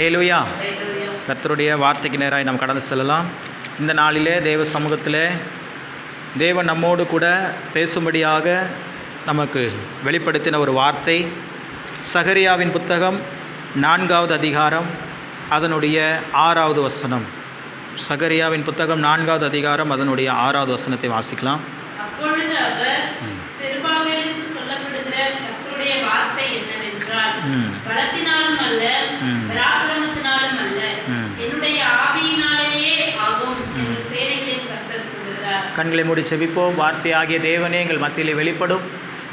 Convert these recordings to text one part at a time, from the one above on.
அல்லேலூயா. கர்த்தருடைய வார்த்தைக்கு நேராக நாம் கடந்து செல்லலாம். இந்த நாளிலே தேவ சமூகத்திலே தேவன் நம்மோடு கூட பேசும்படியாக நமக்கு வெளிப்படுத்தின ஒரு வார்த்தை சகரியாவின் புத்தகம் 4வது அதிகாரம் அதனுடைய 6வது வசனம். சகரியாவின் புத்தகம் 4வது அதிகாரம் அதனுடைய 6வது வசனத்தை வாசிக்கலாம். அப்பொழுது அவர் செருபாபேலுக்கு சொல்லப்படுகிற கர்த்தருடைய வார்த்தை என்னவென்றால், பலத்தினாலும் அல்ல, பராக்கிரமத்தினாலும் அல்ல, என்னுடைய ஆவியினாலேயே ஆகும் என்று சேனைகளின் கர்த்தர் சொல்கிறார். கண்களை மூடி செபிப்போம். வார்த்தையாகிய தேவனே எங்கள் மத்தியிலே வெளிப்படும்.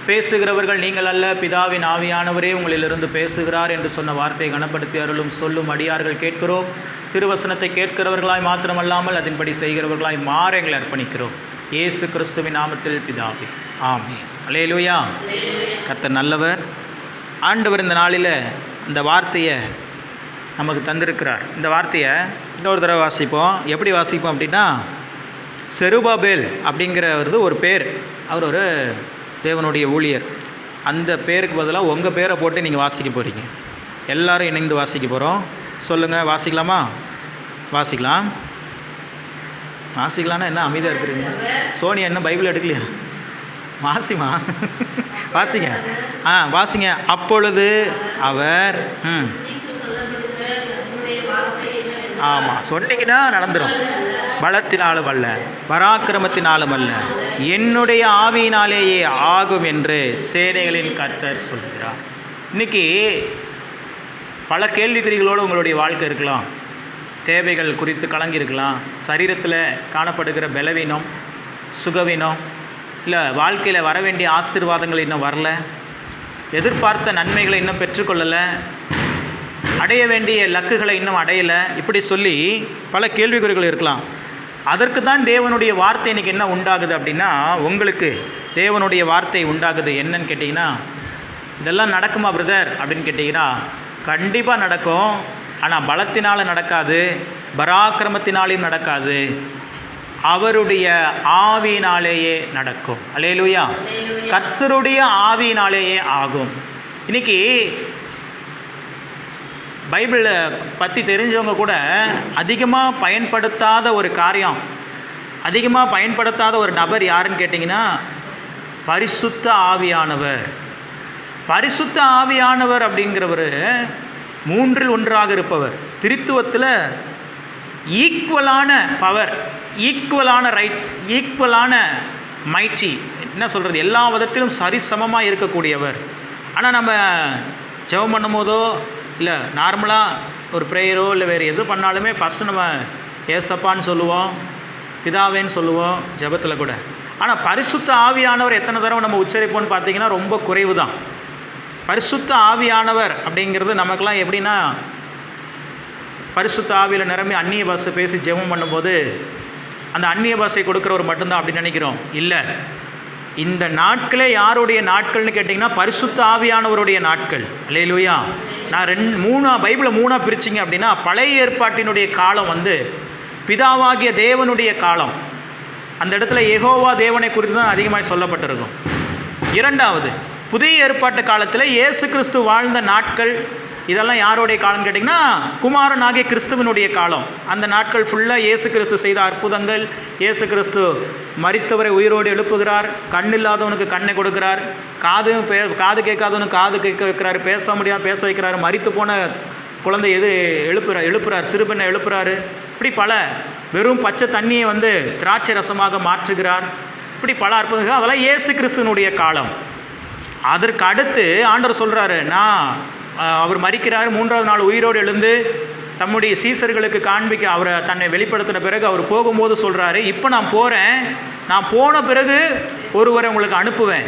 பேசுகிறவர்கள் நீங்கள் அல்ல, பிதாவின் ஆவியானவரே உங்களிலிருந்து பேசுகிறார் என்று சொன்ன வார்த்தையை கனப்படுத்தி அருளும். சொல்லும் அடியார்கள் கேட்கிறோம். திருவசனத்தை கேட்கிறவர்களாய் மாத்திரமல்லாமல் அதன்படி செய்கிறவர்களாய் மாற எங்களை அர்ப்பணிக்கிறோம். இயேசு கிறிஸ்துவின் நாமத்தில் பிதாவே, ஆமென். அல்லேலூயா. கர்த்தர் நல்லவர். ஆண்டவர் இந்த நாளில் இந்த வார்த்தையை நமக்கு தந்திருக்கிறார். இந்த வார்த்தையை இன்னொரு தடவை வாசிப்போம். எப்படி வாசிப்போம் அப்படின்னா, செருபாபேல் அப்படிங்கிறது ஒரு பேர். அவர் ஒரு தேவனுடைய ஊழியர். அந்த பேருக்கு பதிலாக உங்கள் பேரை போட்டு நீங்கள் வாசிக்க போகிறீங்க. எல்லாரும் இணைந்து வாசிக்க போகிறோம். சொல்லுங்கள், வாசிக்கலாமா? வாசிக்கலாம். வாசிக்கலான்னா என்ன அமைதியாக இருக்கிறீங்க? சோனியா என்ன பைபிள் எடுக்கலையா? வாசிமா, வாசிங்க. வாசிங்க. அப்பொழுது அவர் ஆமாம் சொன்னீங்கன்னா நடந்துடும். பலத்தினாலும் அல்ல, பராக்கிரமத்தினாலும் அல்ல, என்னுடைய ஆவியினாலேயே ஆகும் என்று சேனைகளின் கர்த்தர் சொல்கிறார். இன்றைக்கி பல கேள்விக்குறிகளோடு உங்களுடைய வாழ்க்கை இருக்கலாம். தேவைகள் குறித்து கலங்கியிருக்கலாம். சரீரத்தில் காணப்படுகிற பலவீனம், சுகவீனம், இல்லை வாழ்க்கையில் வர வேண்டிய ஆசீர்வாதங்கள் இன்னும் வரல, எதிர்பார்த்த நன்மைகளை இன்னும் பெற்றுக்கொள்ளலை, அடைய வேண்டிய லக்குகளை இன்னும் அடையலை, இப்படி சொல்லி பல கேள்விக்குறிகள் இருக்கலாம். அதற்கு தான் தேவனுடைய வார்த்தை இன்றைக்கி என்ன உண்டாகுது அப்படின்னா, உங்களுக்கு தேவனுடைய வார்த்தை உண்டாகுது. என்னன்னு கேட்டிங்கன்னா, இதெல்லாம் நடக்குமா பிரதர் அப்படின்னு கேட்டிங்கன்னா, கண்டிப்பாக நடக்கும். ஆனால் பலத்தினால் நடக்காது, பராக்கிரமத்தினாலையும் நடக்காது, அவருடைய ஆவியினாலேயே நடக்கும். அல்லேலூயா. கர்த்தருடைய ஆவியினாலேயே ஆகும். இன்றைக்கி பைபிளை பற்றி தெரிஞ்சவங்க கூட அதிகமாக பயன்படுத்தாத ஒரு காரியம், அதிகமாக பயன்படுத்தாத ஒரு நபர் யாருன்னு கேட்டிங்கன்னா, பரிசுத்த ஆவியானவர். பரிசுத்த ஆவியானவர் அப்படிங்கிறவர் 3இல் 1ஆக இருப்பவர். திரித்துவத்தில் ஈக்குவலான பவர், ஈக்குவலான ரைட்ஸ், ஈக்குவலான மைட்டி, என்ன சொல்கிறது, எல்லா விதத்திலும் சரிசமமாக இருக்கக்கூடியவர். ஆனால் நம்ம ஜெபம் பண்ணும் போதோ இல்லை நார்மலாக ஒரு ப்ரேயரோ இல்லை வேறு எது பண்ணாலுமே ஃபஸ்ட்டு நம்ம ஏசப்பான்னு சொல்லுவோம், பிதாவேன்னு சொல்லுவோம் ஜெபத்தில் கூட. ஆனால் பரிசுத்த ஆவியானவர் எத்தனை தடவை நம்ம உச்சரிப்போம்னு பார்த்தீங்கன்னா ரொம்ப குறைவு தான். பரிசுத்த ஆவியானவர் அப்படிங்கிறது நமக்கெல்லாம் எப்படின்னா, பரிசுத்த ஆவியில் நிரம்பி அந்நிய பாஷை பேசி ஜெபம் பண்ணும்போது அந்த அந்நிய பாஷை கொடுக்குறவர் மட்டும்தான் அப்படி நினைக்கிறோம். இல்லை, இந்த நாட்களே யாருடைய நாட்கள்னு கேட்டிங்கன்னா, பரிசுத்த ஆவியானவருடைய நாட்கள். அல்லேலூயா. நான் பைபிளை 3ஆக பிரிச்சிங்க அப்படின்னா, பழைய ஏற்பாட்டினுடைய காலம் பிதாவாகிய தேவனுடைய காலம். அந்த இடத்துல யெகோவா தேவனை குறித்து தான் அதிகமாக சொல்லப்பட்டிருக்கும். 2வது புதிய ஏற்பாட்டு காலத்தில் இயேசு கிறிஸ்து வாழ்ந்த நாட்கள். இதெல்லாம் யாருடைய காலம்னு கேட்டிங்கன்னா, குமாரனாகிய கிறிஸ்துவனுடைய காலம். அந்த நாட்கள் ஃபுல்லாக இயேசு கிறிஸ்து செய்த அற்புதங்கள். இயேசு கிறிஸ்து மரித்தவரை உயிரோடு எழுப்புகிறார், கண் இல்லாதவனுக்கு கண்ணை கொடுக்கிறார், காது கேட்காதவனுக்கு காது கேட்க வைக்கிறார், பேச முடியாமல் பேச வைக்கிறார், மரித்து போன குழந்தை எழுப்புறார், சிறுபெண்ணை எழுப்புறாரு. இப்படி பல, வெறும் பச்சை தண்ணியை திராட்சை ரசமாக மாற்றுகிறார். இப்படி பல அற்புதங்கள். அதெல்லாம் இயேசு கிறிஸ்துவனுடைய காலம். அதற்கு அடுத்து ஆண்டவர் சொல்கிறாரு, அவர் மரிக்கிறார், 3வது நாள் உயிரோடு எழுந்து தம்முடைய சீசர்களுக்கு காண்பிக்க அவரை தன்னை வெளிப்படுத்தின பிறகு அவர் போகும்போது சொல்கிறாரு, இப்போ நான் போகிறேன், நான் போன பிறகு ஒருவரை உங்களுக்கு அனுப்புவேன்,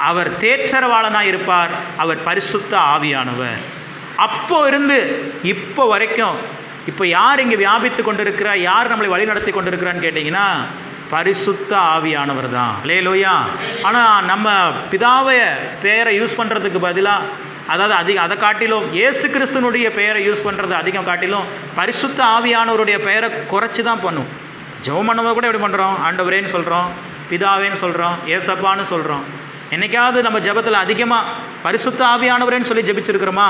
அவர் தேற்றரவாளனாக இருப்பார், அவர் பரிசுத்த ஆவியானவர். அப்போ இருந்து இப்போ வரைக்கும் இப்போ யார் இங்கே வியாபித்து கொண்டிருக்கிறா, யார் நம்மளை வழி நடத்தி கொண்டிருக்கிறான்னு கேட்டிங்கன்னா, பரிசுத்த ஆவியானவர் தான். அல்லேலூயா. ஆனால் நம்ம பிதாவை பெயரை யூஸ் பண்ணுறதுக்கு பதிலாக, அதாவது அதை காட்டிலும் இயேசு கிறிஸ்துனுடைய பெயரை யூஸ் பண்ணுறது அதிகம் காட்டிலும் பரிசுத்த ஆவியானவருடைய பெயரை குறைச்சி தான் பண்ணும். ஜெபம் பண்ணும்போது கூட எப்படி பண்ணுறோம், ஆண்டவரேன்னு சொல்கிறோம், பிதாவேன்னு சொல்கிறோம், ஏசப்பான்னு சொல்கிறோம். என்னைக்காவது நம்ம ஜெபத்தில் அதிகமாக பரிசுத்த ஆவியானவரேன்னு சொல்லி ஜெபிச்சிருக்கிறோமா?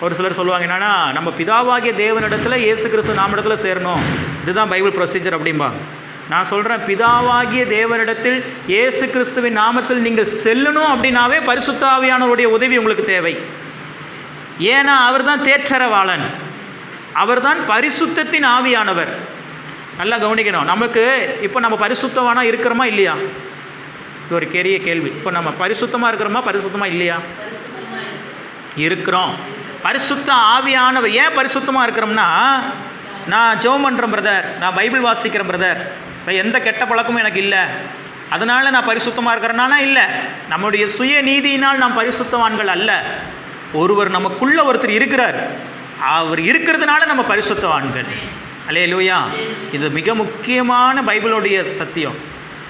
ஒரு சிலர் சொல்லுவாங்க என்னன்னா, நம்ம பிதாவாகிய தேவனிடத்தில் இயேசு கிறிஸ்து நாமிடத்தில் சேரணும், இதுதான் பைபிள் ப்ரொசீஜர் அப்படிம்பாங்க. நான் சொல்கிறேன், பிதாவாகிய தேவனிடத்தில் இயேசு கிறிஸ்துவின் நாமத்தில் நீங்கள் செல்லணும் அப்படின்னாவே பரிசுத்த ஆவியானவருடைய உதவி உங்களுக்கு தேவை. ஏன்னா அவர் தான் தேற்றரவாளன், அவர் தான் பரிசுத்தத்தின் ஆவியானவர். நல்லா கவனிக்கணும். நமக்கு இப்போ நம்ம பரிசுத்தவானா இருக்கிறோமா இல்லையா? இது ஒரு பெரிய கேள்வி. இப்போ நம்ம பரிசுத்தமாக இருக்கிறோமா, பரிசுத்தமாக இல்லையா? இருக்கிறோம். பரிசுத்த ஆவியானவர். ஏன் பரிசுத்தமாக இருக்கிறோம்னா, நான் ஜெபம் பண்ணுறேன் பிரதர், நான் பைபிள் வாசிக்கிறேன் பிரதர், இப்போ எந்த கெட்ட பழக்கமும் எனக்கு இல்லை, அதனால் நான் பரிசுத்தமாக இருக்கிறேன்னா இல்லை. நம்முடைய சுய நீதியினால் நாம் பரிசுத்தவான்கள் அல்ல. ஒருவர் நமக்குள்ள ஒருத்தர் இருக்கிறார், அவர் இருக்கிறதுனால நம்ம பரிசுத்தவான்கள். அல்லேலூயா. இது மிக முக்கியமான பைபிளுடைய சத்தியம்.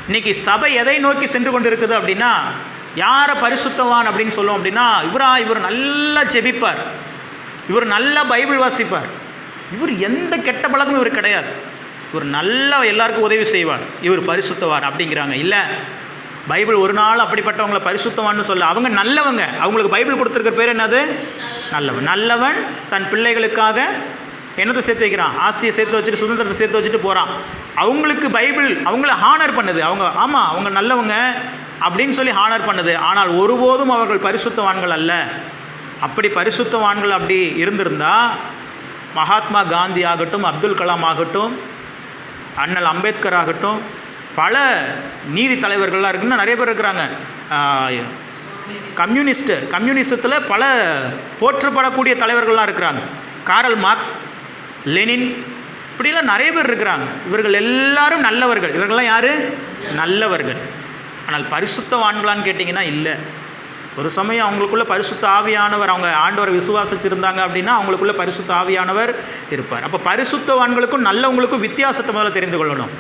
இன்றைக்கி சபை எதை நோக்கி சென்று கொண்டு இருக்குது அப்படின்னா, யாரை பரிசுத்தவான் அப்படின்னு சொல்லுவோம் அப்படின்னா, இவர் நல்லா ஜெபிப்பார், இவர் நல்லா பைபிள் வாசிப்பார், இவர் எந்த கெட்ட பழக்கமும் இவர் கிடையாது, இவர் நல்லா எல்லாருக்கும் உதவி செய்வார், இவர் பரிசுத்தவான் அப்படிங்கிறாங்க. இல்லை, பைபிள் ஒரு நாள் அப்படிப்பட்டவங்களை பரிசுத்தவான்னு சொல்ல. அவங்க நல்லவங்க. அவங்களுக்கு பைபிள் கொடுத்துருக்கிற பேர் என்னது? நல்லவன். நல்லவன் தன் பிள்ளைகளுக்காக என்னத்தை சேர்த்து வைக்கிறான்? ஆஸ்தியை சேர்த்து வச்சுட்டு, சுதந்திரத்தை சேர்த்து வச்சுட்டு போகிறான். அவங்களுக்கு பைபிள் அவங்கள ஹானர் பண்ணுது. அவங்க ஆமாம் அவங்க நல்லவங்க அப்படின்னு சொல்லி ஹானர் பண்ணுது. ஆனால் ஒருபோதும் அவர்கள் பரிசுத்தவான்கள் அல்ல. அப்படி பரிசுத்தவான்கள் அப்படி இருந்திருந்தால் மகாத்மா காந்தி ஆகட்டும், அப்துல் கலாம் ஆகட்டும், அண்ணல் அம்பேத்கர் ஆகட்டும், பல நீதி தலைவர்கள்லாம் இருக்குன்னு நிறைய பேர் இருக்கிறாங்க. கம்யூனிசத்தில் பல போற்றப்படக்கூடிய தலைவர்கள்லாம் இருக்கிறாங்க. காரல் மார்க்ஸ், லெனின், இப்படிலாம் நிறைய பேர் இருக்கிறாங்க. இவர்கள் எல்லாரும் நல்லவர்கள். இவர்கள்லாம் யார்? நல்லவர்கள். ஆனால் பரிசுத்தவான்களான்னு கேட்டிங்கன்னா இல்லை. ஒரு சமயம் அவங்களுக்குள்ள பரிசுத்த ஆவியானவர், அவங்க ஆண்டவரை விசுவாசிச்சிருந்தாங்க அப்படின்னா அவங்களுக்குள்ள பரிசுத்த ஆவியானவர் இருப்பார். அப்போ பரிசுத்தவான்களுக்கும் நல்லவங்களுக்கும் வித்தியாசத்தை முதல்ல தெரிந்து கொள்ளணும்.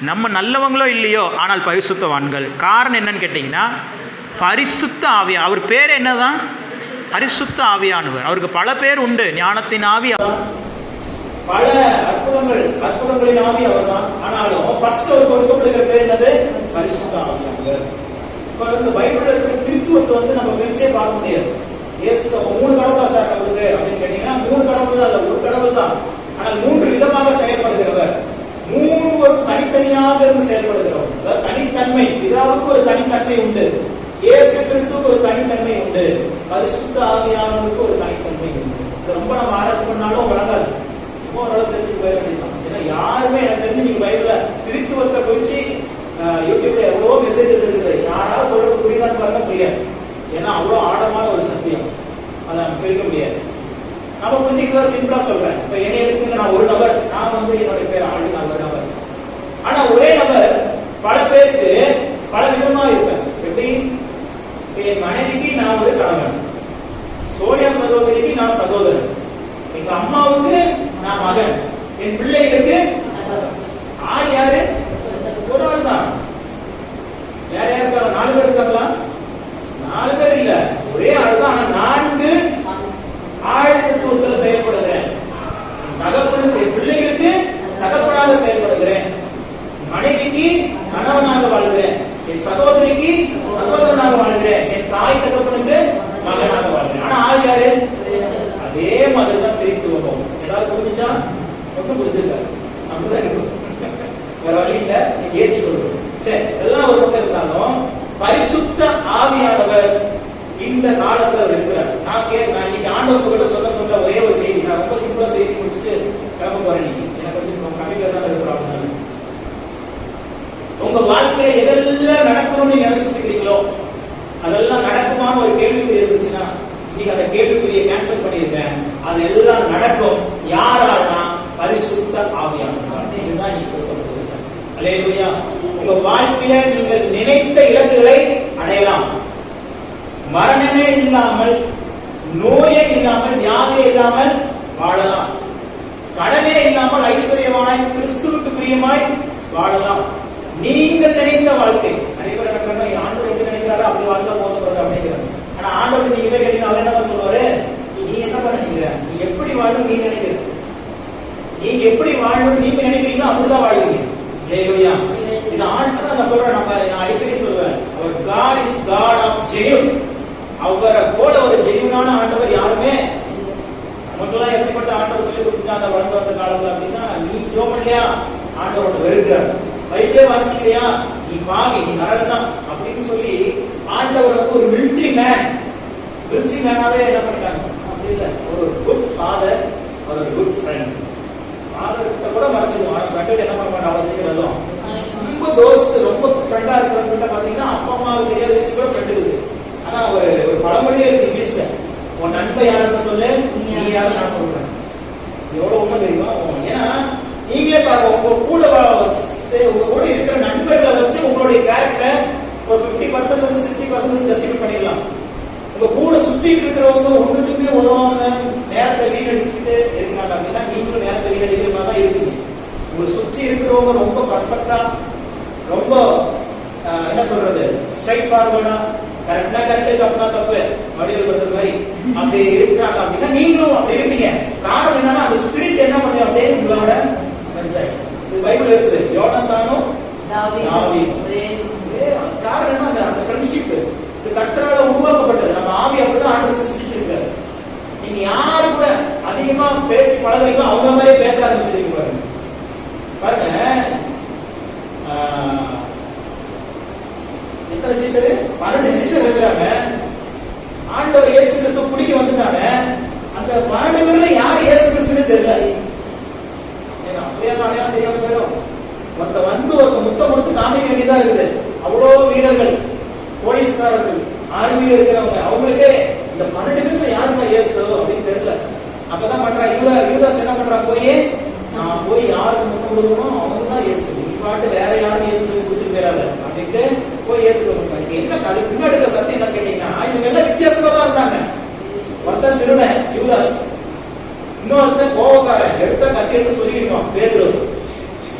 நம்ம நல்லவங்களோ இல்லையோ, ஆனால் பரிசுத்தவான்கள். காரணம் என்னன்னு கேட்டிங்கன்னா, பரிசுத்த ஆவியானவர். அவர் பேர் என்னதான்? பரிசுத்த ஆவியானவர். அவருக்கு பல பேர் உண்டு. ஞானத்தின் ஆவி, பல அற்புதங்களின் ஆவி அவர் தான். ஆனாலும் ஃபர்ஸ்ட் அவர் கொடுக்கப்படுகிற பேர் என்னது? பரிசுத்த ஆவியானவர். இப்போ இந்த பைபிள்ல இருக்கிற திருத்துவத்தை நம்ம பிரிச்சே பார்க்க முடியாது. இயேசு 3 கடவுளா சார் அவருக்கு அப்படின்னு கேட்டீங்கன்னா, 3 கடவுள் தான், ஒரு கடவுள் தான். ஆனால் 3 விதமாக செயல்படுகிறவர், 3 தனித்தனியாக இருந்து செயல்படுகிறவர். அதாவது தனித்தன்மை. பிதாவுக்கு ஒரு தனித்தன்மை உண்டு, இயேசு கிறிஸ்துவுக்கு ஒரு தனித்தன்மை உண்டு, பரிசுத்த ஆவியானவருக்கு ஒரு தனித்தன்மை உண்டு. இது ரொம்ப நம்ம ஆராய்ச்சி பண்ணாலும் வழங்காது. ஓரளவு தெரிஞ்சு போயிட வேண்டியதான். ஏன்னா யாருமே எனக்கு தெரிஞ்சு நீங்க பைபிள்ல திருத்துவத்தை குறிச்சு யூடியூப்ல எவ்வளவோ மெசேஜஸ் இருக்குது, யாராவது சொல்றது புரியுதான்னு பாருங்க, புரியாது. ஏன்னா அவ்வளோ ஆழமான ஒரு சத்தியம், அதை பிரிக்க முடியாது. நம்ம புரிஞ்சுக்கிறதா சிம்பிளா சொல்றேன். இப்ப என்னை எடுத்துங்க, நான் ஒரு நபர், நான் என்னுடைய பேர் ஆளு, நான் ஒரு நபர். ஆனா ஒரே நபர் பல பேருக்கு பல விதமா இருப்பேன். எப்படி? என் மனைவிக்கு நான் ஒரு கணவன், சோனியா சகோதரிக்கு நான் சகோதரன், எங்க அம்மாவுக்கு நான் மகன், என் பிள்ளைகளுக்கு ஆள் யாரு? ஒரு ஆள் தான். யார் யார் இருக்காங்க? 4 பேர் இருக்காங்களா? 4 பேர் இல்ல, ஒரே ஆள் தான். ஆனா 4 ஆழ்த்தத்துவத்தில் செயல்படுகிறேன். தகப்பனுக்கு, பிள்ளைகளுக்கு தகப்பனாக செயல்படுகிறேன், மனைவிக்கு கணவனாக வாழ்கிறேன், என் சகோதரிக்கு சகோதரனாக வாழ்கிறேன், என் தாய் தகப்பனுக்கு மகனாக வாழ்கிறேன். ஆனா ஆள் யாரு? அதே மாதிரி தான் திருத்துவம். ஏதாவது புரிஞ்சுச்சா? ஒன்றும் புரிஞ்சிருக்காரு. அப்படிதான் இருக்கும், வேற வழி இல்ல, நீங்க ஏற்றுக்கொள்ளும். சரி, எல்லாம் ஒரு பக்கம் இருந்தாலும் பரிசுத்த ஆவியானவர் இந்த காலத்துல இருக்கிறார். நான் இன்னைக்கு ஆண்டவர்கிட்ட சொல்ல ஒரே ஒரு செய்தி, நான் ரொம்ப சிம்பிளா செய்தி முடிச்சுட்டு கிளம்ப போறேன். எனக்கு கொஞ்சம் கம்மியா தான் இருக்கிறாங்க. உங்க வாழ்க்கையில எதெல்லாம் நடக்கணும்னு நினைச்சிட்டு இருக்கிறீங்களோ அதெல்லாம் நடக்குமான ஒரு கேள்விக்குறி இருந்துச்சுன்னா, இன்னைக்கு அந்த கேள்விக்குறியை கேன்சல் பண்ணியிருக்கேன். அது எல்லாம் நடக்கும். யாரால்னா பரிசுத்த ஆவியானவர். இதுதான் நீங்க கொடுக்கப்படுகிற சக்தி. அல்லேலூயா. உங்க வாழ்க்கையில நீங்கள் நினைத்த இலக்குகளை அடையலாம். மரணமே இல்லாமல், நோயே இல்லாமல், வியாதியே இல்லாமல் வாழலாம். கடனே இல்லாமல் ஐஸ்வர்யமாய் கிறிஸ்துவுக்கு பிரியமாய் வாழலாம். நீங்கள் நினைத்த வாழ்க்கை. நிறைய பேர் என்ன ஆண்டவர் எப்படி நினைக்கிறாரோ அப்படி வாழ்க்கை போதப்படுறது அப்படிங்கிறார். ஆனா ஆண்டவர் நீங்க கேட்டீங்கன்னா அவர் என்ன சொல்லுவாரு? நீ என்ன பண்ண நினைக்கிற, நீ எப்படி வாழணும் நீ நினைக்கிற, நீங்க எப்படி வாழணும் நீங்க நினைக்கிறீங்களோ அப்படிதான் வாழ்வீங்க. அல்லேலூயா. இது ஆண்டவர் நான் சொல்றேன், நான் அடிக்கடி சொல்லுவேன், அவர் God is God of genuine. அவரை போல ஒரு ஜென்யூனான ஆண்டவர் யாருமே எப்படிப்பட்ட ஆண்டவர் சொல்லி கொடுத்தாங்க வளர்ந்து வந்த காலத்துல அப்படின்னா, நீ ஜெபம் பண்ணலையா ஆண்டவர் உன்னை வெறுக்கிறார், பைபிளே வாசிக்கலையா நீ பாவி, நீ நரகம் தான் அப்படின்னு சொல்லி ஆண்டவர் வந்து ஒரு மிலிட்டரி மேனாவே என்ன பண்ணிட்டாங்க. அப்படி இல்லை, ஒரு குட் ஃபாதர், ஒரு குட் ஃப்ரெண்ட். ஃபாதர் கிட்ட கூட மறைச்சிடுவோம், ஆனால் ஃப்ரெண்ட் என்ன பண்ண மாட்டோம், அவசியம் வரும். ரொம்ப தோஸ்து, ரொம்ப ஃப்ரெண்டா இருக்கிறவங்க பாத்தீங்கன்னா அப்பா அம்மாவுக்கு தெரியாத விஷயம் கூட ஃப்ரெண்ட் இருக்குது. ஆனா ஒரு பழமொழியே இருக்கு இங்கிலீஷ்ல, உன் நண்பன் யாருன்னு சொல்லு, நீ யாருன்னு நான் சொல்றேன். எவ்வளவு உண்மை தெரியுமா? ஏன்னா நீங்களே பாருங்க, உங்க கூட இருக்கிற நண்பர்களை வச்சு உங்களுடைய கேரக்டர் ஒரு 50% வந்து 60% ஜஸ்டிஃபை பண்ணிடலாம். உங்க கூட சுத்திட்டு இருக்கிறவங்க ஒண்ணுத்துக்குமே உதவாம நேரத்தை வீணடிச்சுக்கிட்டு இருக்காங்க அப்படின்னா நீங்களும் நேரத்தை வீணடிக்கிற மாதிரி தான் இருப்பீங்க. உங்களை சுற்றி இருக்கிறவங்க ரொம்ப பர்ஃபெக்டா, ரொம்ப என்ன சொல்றது, ஸ்ட்ரைட் ஃபார்வர்டா, கரெக்டா கரெக்டு, தப்புனா தப்பு வடிவில் கொடுத்த மாதிரி அப்படி இருக்கிறாங்க அப்படின்னா நீங்களும் அப்படி இருப்பீங்க. காரணம் என்னன்னா அந்த ஸ்பிரிட் என்ன பண்ணுது அப்படியே உங்களோட பஞ்சாயத்து. இது பைபிள் இருக்குது, யோனத்தானும் தாவீதும். காரணம் என்ன, அந்த ஃப்ரெண்ட்ஷிப் இது கர்த்தரால உருவாக்கப்பட்டது. நம்ம ஆவி அப்படிதான் ஆண்டவர் சிருஷ்டிச்சிருக்காரு. நீங்க யாரு கூட அதிகமா பேசி பழகுறீங்களோ அவங்க மாதிரியே பேச ஆரம்பிச்சிருக்கீங்க. பாருங்க, எத்தனை சீஷரு? 12 சீஷர் இருக்கிறாங்க. ஆண்டவர் இயேசு கிறிஸ்து பிடிக்க வந்துட்டாங்க. அந்த 12 பேர்ல யாரு இயேசு கிறிஸ்துன்னு தெரியல. அப்படியே அடையாளம் தெரியாம போயிடும். ஒருத்த வந்து ஒரு முத்தம் கொடுத்து காமிக்க வேண்டியதா இருக்குது. அவ்வளோ வீரர்கள், போலீஸ்காரர்கள், ஆர்மியில இருக்கிறவங்க, அவங்களுக்கே இந்த 12 பேர்ல யாருமா இயேசு அப்படின்னு தெரியல. அப்பதான் பண்றா யூதாஸ் என்ன பண்றா, நான் போய் யாருக்கு முத்தம் கொடுக்கணும் அவங்க தான் இயேசு, நீ பாட்டு வேற யாரும் இயேசு சொல்லி குடிச்சிட்டு போயிடாத அப்படின்ட்டு போய் இயேசு கொடுப்பாங்க. என்ன அதுக்கு முன்னாடி இருக்கிற சத்தியம் என்ன கேட்டீங்கன்னா, இவங்க எல்லாம் வித்தியாசமா தான் இருந்தாங்க. ஒருத்தன் திருடன் யூதாஸ், இன்னொருத்தன் கோபக்காரன், எடுத்தா கத்தி எடுத்து சொல்லிடுவான் பேதுரு,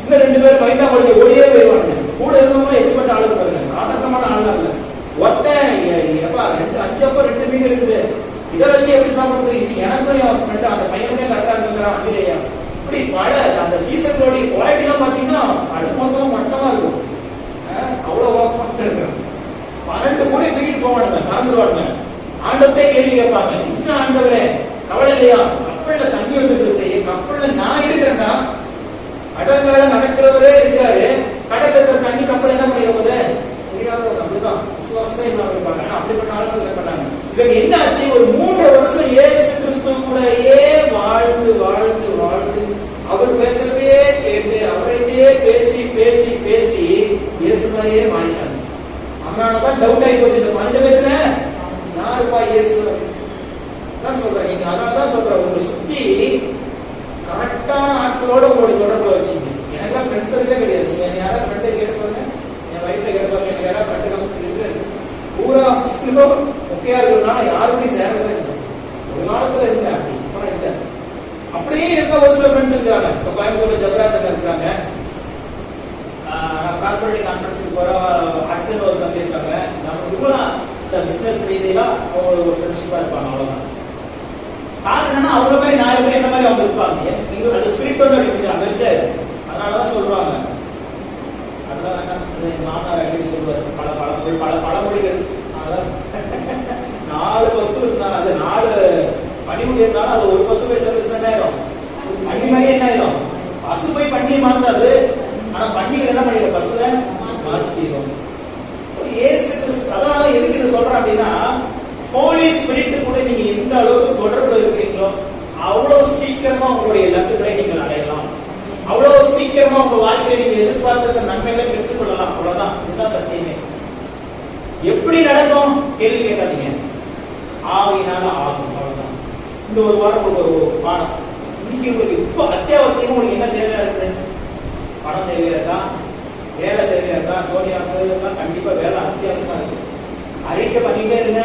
இன்னும் 2 பேர் பைட்டா ஒழிய ஓடியே போயிடுவாங்க. கூட இருந்தவங்க எப்படிப்பட்ட ஆளுக்கு பாருங்க, சாதாரணமான ஆளா இல்ல. ஒருத்தன் 5 அப்ப 2 மீன் இருக்குது, இதை வச்சு எப்படி சாப்பிடுறது, இது எனக்கும் என் ஃப்ரெண்ட் அந்த பையனுக்கே கரெக்டா இருக்கிறான் அந்திரையா. இப்படி பல அந்த சீசன்களுடைய குவாலிட்டி எல்லாம் பாத்தீங்கன்னா அது மோசமா மட்டமா இருக்கும். அவ்வளவு மோசமா இருக்கிறான். 12 கூட தூக்கிட்டு போவானுங்க, மறந்துடுவானுங்க. ஆண்டவரே கேள்வி கேட்பாங்க, இன்னும் ஆண்டவரே கவலை இல்லையா, கப்பல்ல தண்ணி வந்துட்டு இருக்கு, கப்பல்ல நான் இருக்கிறேன்டா, கடல் மேல நடக்கிறவரே இருக்கிறாரு, கடல் இருக்கிற தண்ணி கப்பல் என்ன பண்ணிருப்பது தெரியாத. அப்படிதான் விசுவாசமே இல்லாம இருப்பாங்க. அப்படிப்பட்ட ஆளுங்க சொல்லப்பட்டாங்க. இவங்க என்ன ஆச்சு, ஒரு 3 வருஷம் இயேசு கிறிஸ்து கூடயே வாழ்ந்து வாழ்ந்து வாழ்ந்து அவர் பேசுறதே கேட்டு அவரையே பேசி பேசி பேசி இயேசு மாதிரியே மாறிட்டாங்க. அதனாலதான் டவுட் ஆகி போச்சு, இந்த 12 பேத்துல யாருப்பா இயேசு தான் சொல்றேன். நீங்க அதனாலதான் சொல்றேன், உங்களை சுத்தி கரெக்டான ஆட்களோட உங்களுடைய தொடர்புல வச்சுங்க. எனக்குலாம் ஃப்ரெண்ட்ஸ் இருக்கே கிடையாது. நீங்க யாராவது ஃப்ரெண்டை கேட்டுப்பாங்க, என் வைஃபை கேட்டுப்பாங்க, எனக்கு யாராவது ஃப்ரெண்டு நமக்கு இருக்கு பூரா முக்கியா இருக்கிறதுனால யாருமே சேரவே இல்லை. ஒரு காலத்துல இருந்தேன், அப்படி இப்ப இல்லை. அப்படியே இருக்க ஒரு சில ஃப்ரெண்ட்ஸ் இருக்காங்க. இப்போ கோயம்புத்தூர்ல ஜபராஜன் இருக்காங்க, காஸ்மெட்டிக் கான்ஃபரன்ஸுக்கு போற அக்சன் ஒரு தம்பி இருக்காங்க. நம்ம இவங்களாம் இந்த பிசினஸ் ரீதியில ஒரு ஃப்ரெண்ட்ஷிப்பா இருப்பாங்க. அவ்வளவுதான். காரணம் என்னன்னா அவங்க மாதிரி நான் இருப்பேன், என்ன மாதிரி அவங்க இருப்பாங்க. எங்களுக்கு அந்த ஸ்பிரிட் வந்து அப்படி அமைச்சாரு. அதனாலதான் சொல்றாங்க. அதெல்லாம் எங்க மாமனார் அடிக்கடி சொல்லுவார், பல பழமொழிகள். அதான் 4 பசு இருந்தாங்க, அது 4 பனிமுடி இருந்தாலும் அது ஒரு பசு போய் சேர்ந்து என்ன ஆயிரும், பண்ணி மாதிரியே என்ன ஆயிரும், பசு போய் பண்ணியை மாத்தாது. ஆனா பண்டிகை என்ன பண்ணிடும், பசுவை மாத்திடும். ஏசு கிறிஸ்து அதனால எதுக்கு இதை சொல்றேன் அப்படின்னா, ஹோலி ஸ்பிரிட் கூட நீங்க எந்த அளவுக்கு தொடர்புல இருக்கிறீங்களோ அவ்வளவு சீக்கிரமா உங்களுடைய இலக்குகளை நீங்கள் அடையலாம். அவ்வளவு சீக்கிரமா உங்க வாழ்க்கையை நீங்க எதிர்பார்த்த நன்மைகளை பெற்றுக் கொள்ளலாம். அவ்வளவுதான், இதுதான் சத்தியமே. எப்படி நடக்கும் கேள்வி கேட்காதீங்க, ஆவியினால ஆகும். அவ்வளவுதான். இந்த ஒரு வாரம் ஒரு பாடம். இன்னைக்கு உங்களுக்கு இப்ப அத்தியாவசியமா உங்களுக்கு என்ன தேவையா இருக்கு? பணம் தேவையா இருக்கா, வேலை தேவையா இருக்கா? சோனியாவுக்கு கண்டிப்பா வேலை அத்தியாவசியமா இருக்கு. அறிக்கை பண்ணிட்டே இருங்க,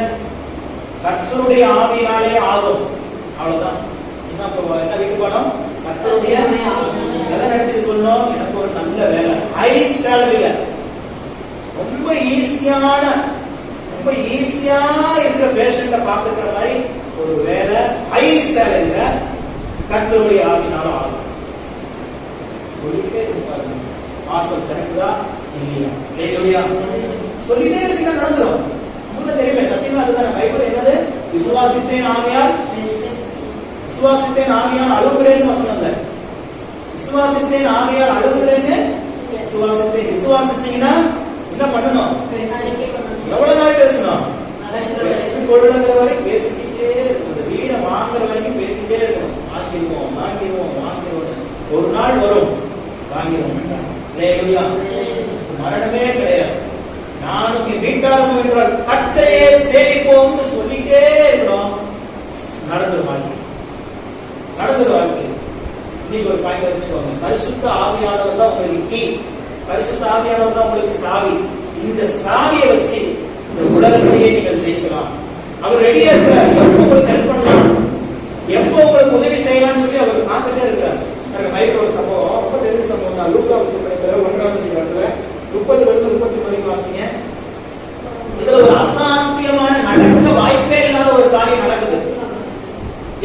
கர்த்தருடைய ஆவியினாலே ஆகும். அவ்வளவுதான். என்ன வீட்டு பாடம்? கர்த்தருடைய எதை நினைச்சிட்டு சொல்லணும், எனக்கு ஒரு நல்ல வேலை, ஹை சேலரியில, ரொம்ப ஈஸியா இருக்கிற பேஷண்ட பாத்துக்கிற மாதிரி ஒரு வேலை, ஹை சேலரியில, கர்த்தருடைய ஆவியினால ஆகும். சொல்லிட்டே இருப்பாங்க, வாசல் திறக்குதா இல்லையா, இல்லையா சொல்லிட்டே இருக்க நடந்துரும். நமக்கு தெரியுமே, சத்தியமா அதுதான். பைபிள் என்னது, விசுவாசித்தேன் ஆகையால் விசுவாசித்தேன் ஆகையால் அழுகிறேன்னு வசனம் இல்லை. விசுவாசித்தேன் ஆகையால் அழுகிறேன்னு விசுவாசித்தேன். விசுவாசிச்சீங்கன்னா என்ன பண்ணணும்? எவ்வளவு நாள் பேசணும்? கொள்ளுங்கிற வரைக்கும் பேசிக்கிட்டே இருக்கணும். இந்த வீடை வாங்குற வரைக்கும் பேசிக்கிட்டே இருக்கணும். வாங்கிடுவோம் வாங்கிடுவோம் வாங்கிடுவோம். ஒரு நாள் வரும் வாங்கிடுவோம். மரணமே கிடையாது. நானும் என் வீட்டாரும் என்றால் கர்த்தரையே சேவிப்போம்னு சொல்லிட்டே இருக்கணும். நடந்துரு வாழ்க்கை, நடந்துரு வாழ்க்கை. நீங்க ஒரு பாயிண்ட் வச்சுக்கோங்க. பரிசுத்த ஆவியானவர் தான் உங்களுக்கு கீ. பரிசுத்த ஆவியானவர் தான் உங்களுக்கு சாவி. இந்த சாவியை வச்சு இந்த உலகத்தையே நீங்கள் ஜெயிக்கலாம். அவர் ரெடியா இருக்கிறார். எப்போ உங்களுக்கு ஹெல்ப் பண்ணலாம், எப்போ உங்களுக்கு உதவி செய்யலாம்னு சொல்லி அவர் காத்துட்டே இருக்கிறார். எனக்கு பைபிள் ஒரு சம்பவம், ரொம்ப தெரிஞ்ச சம்பவம் தான். லூக்கா புத்தகத்துல 1ஆம் அதிகாரத்துல 30-33 வரைக்கும் வாசிங்க. இதுல ஒரு அசாத்தியமான நடக்க வாய்ப்பே இல்லாத ஒரு காரியம் நடக்குது.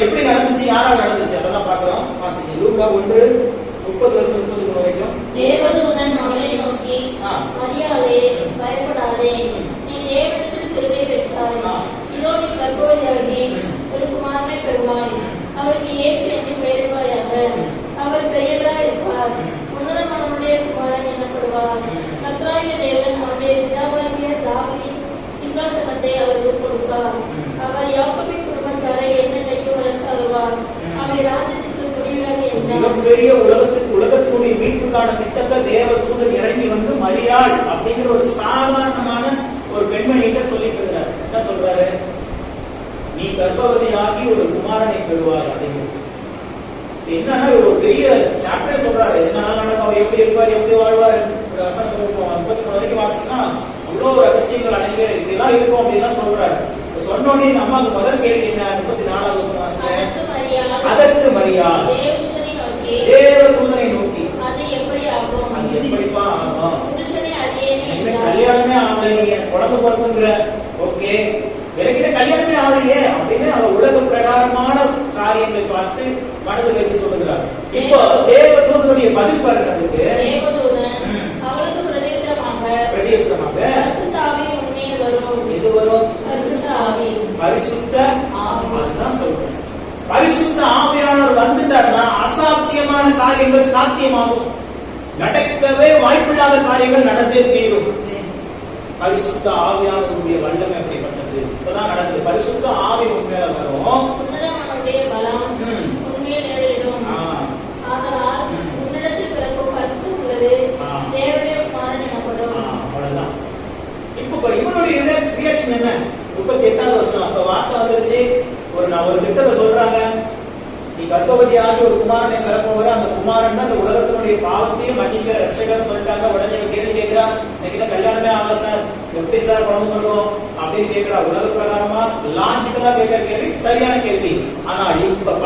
எப்படி நடந்துச்சு, யாரால் நடந்துச்சு, அதெல்லாம் பார்க்கிறோம். வாசிங்க. லூக்கா 1:30-33 வரைக்கும். தேவதூதன் அவளை நோக்கி, மரியாளே, பயப்படாதே, நீ தேவனிடத்தில் கிருபை பெற்றாய். இதோ நீ கர்ப்பவதியாகி ஒரு குமாரனை பெறுவாய். அவருக்கு இயேசு என்று பெயரிடுவாயாக. அவர் பெரியவராய் இருப்பார். உன்னதமானவருடைய குமாரன் எனப்படுவார். கர்த்தராகிய தேவன் அவருடைய பிதாவாகிய தாவீதின் சிங்காசனத்தை அவருக்கு கொடுப்பார். அவர் யாக்கோபின் குடும்பத்தாரை என்னென்னைக்கு அரசாளுவார். அவை ராஜ்யத்துக்கு முடிவாக இருந்தார். மிகப்பெரிய உலகத்துடைய மீட்புக்கான திட்டத்தை தேவதூதன் இறங்கி வந்து மரியாள் அப்படிங்கிற ஒரு சாதாரணமான ஒரு பெண்மணிகிட்ட சொல்லிட்டு இருக்கிறார். என்ன சொல்றாரு? நீ கர்ப்பவதியாகி ஒரு குமாரனை பெறுவார் அப்படிங்கிறது. என்னன்னா ஒரு பெரிய சாப்டரே சொல்றாரு. என்ன நடக்கும், அவர் எப்படி இருப்பார், எப்படி வாழ்வார். ஒரு வசனம் 33 வரைக்கும் வாசினா அவ்வளோ ரகசியங்கள் அடங்கிய இப்படிலாம் இருக்கும் அப்படின்லாம் சொல்றாரு. சொன்னோடனே அம்மாவுக்கு முதல் கேள்வி என்ன? 34வது வசனம் வாசிங்க. அதற்கு மரியாள் தேவதூதனை நோக்கி, அது எப்படிப்பா ஆகும்? கல்யாணமே ஆகலையே, என் குழந்தை பிறக்குங்கிற. ஓகே, எனக்கிட்ட கல்யாணமே ஆகலையே அப்படின்னு அவர் உலக பிரகாரமான காரியங்களை பார்த்து மனதில் வைத்து சொல்லுகிறார். இப்போ தேவதூதனுடைய பதில் பாருங்க. அதுக்கு பிரதியுத்தரமாக எது வரும்? பரிசுத்த அதுதான் சொல்றேன். பரிசுத்த ஆவியானவர் வந்துட்டார்னா அசாத்தியமான காரியங்கள் சாத்தியமாகும். நடக்கவே வாய்ப்பில்லாத காரியங்கள் நடந்தே தீரும். பரிசுத்த ஆவியானவருடைய வல்லமை எப்படிப்பட்டது இப்பதான் நடக்குது. பரிசுத்த ஆவி உண்மையில வரும். அவ்வளவுதான். இப்ப இவனுடைய ரியாக்ஷன் என்ன? 38வது வசனம். அப்ப வார்த்தை வந்துருச்சு. ஒரு திட்டத்தை சொல்றாங்க. நீ கர்ப்பவதி ஆகி ஒரு குமாரனை பிறப்பவர, அந்த குமாரன் தான் இந்த உலகத்தினுடைய பாவத்தையும் மன்னிக்கிற ரட்சகர்னு சொல்லிட்டாங்க. உடனே கேள்வி கேட்கிறா, எனக்கு கல்யாணமே ஆகல சார், எப்படி சார் குழந்தை பிறக்கும் அப்படின்னு கேட்கிறா. உலக பிரகாரமா லாஜிக்கலா கேட்கிற கேள்வி சரியான கேள்வி. ஆனால் இப்ப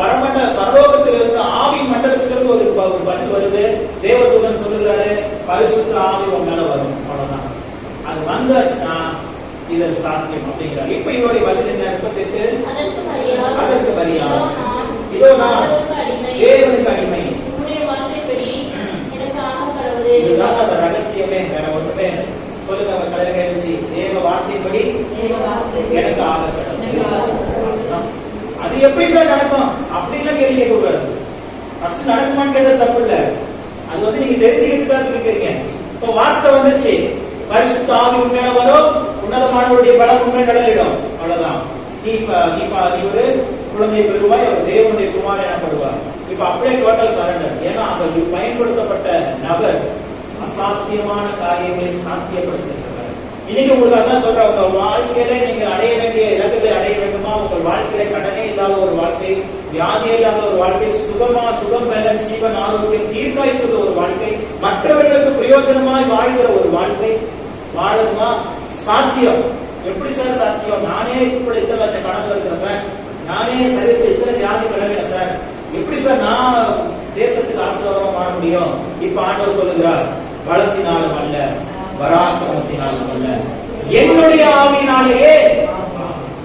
பரலோகத்திலிருந்து ஆவி மண்டலத்திலிருந்து ஒரு பதில் வருது. தேவதூதன் சொல்லுகிறாரு, பரிசுத்த ஆவி உன் மேல வரும். அவ்வளவுதான். அது வந்தாச்சுன்னா இதன் சாத்தியம் அப்படிங்கிறார். இப்ப இவருடைய பதில் என்ன? 38. அதற்கு மரியாள், இதோ நான் தேவனுக்கு அடிமை. இதுதான் அந்த ரகசியமே, வேற ஒண்ணுமே. சொல்லுங்க அவங்க தலையில கழிச்சு, தேவ வார்த்தைப்படி எனக்கு ஆகப்படும். அது எப்படி சார் நடக்கும் அப்படின்லாம் கேள்வி கேட்க கூடாது. ஃபர்ஸ்ட் நடக்குமான்னு கேட்டது தப்பு இல்ல. அது நீங்க தெரிஞ்சுக்கிட்டு கேட்கறீங்க. இப்போ வார்த்தை வந்துச்சு, பரிசுத்த ஆவி உண்மையான வரும், உன்னதமானவருடைய பலம் உண்மை கடலிடும். அவ்வளவுதான். நீ ஒரு குழந்தை பெறுவாய், அவர் தேவனுடைய குமாரன் எனப்படுவார். இப்ப அப்படியே டோட்டல் சரண்டர். ஏன்னா அங்க பயன்படுத்தப்பட்ட நபர் அசாத்தியமான காரியங்களை சாத்தியப்படுத்துகிறவர். இன்னைக்கு உங்களுக்கு அதான் சொல்ற, உங்க வாழ்க்கையில நீங்க அடைய வேண்டிய இலக்குகளை அடைய வேண்டுமா? உங்கள் வாழ்க்கையில கடனே இல்லாத ஒரு வாழ்க்கை, வியாதி இல்லாத ஒரு வாழ்க்கை, சுகம் பேலன்ஸ், ஜீவன் ஆரோக்கியம், தீர்க்காயுள்ள ஒரு வாழ்க்கை, மற்றவர்களுக்கு பிரயோஜனமாய் வாழ்கிற ஒரு வாழ்க்கை வாழணுமா? சாத்தியம். எப்படி சார் சாத்தியம்? நானே இப்படி இத்தனை லட்சம் கணக்கில் இருக்கிறேன் சார், நானே சரீரத்தில் இத்தனை வியாதி கிளம்பின சார், எப்படி சார் நான் தேசத்துக்கு ஆசீர்வாதமா மாற முடியும்? இப்ப ஆண்டவர் சொல்லுகிறார், பலத்தினாலும் அல்ல, பராக்கிரமத்தினாலும் அல்ல, என்னுடைய ஆவியினாலேயே.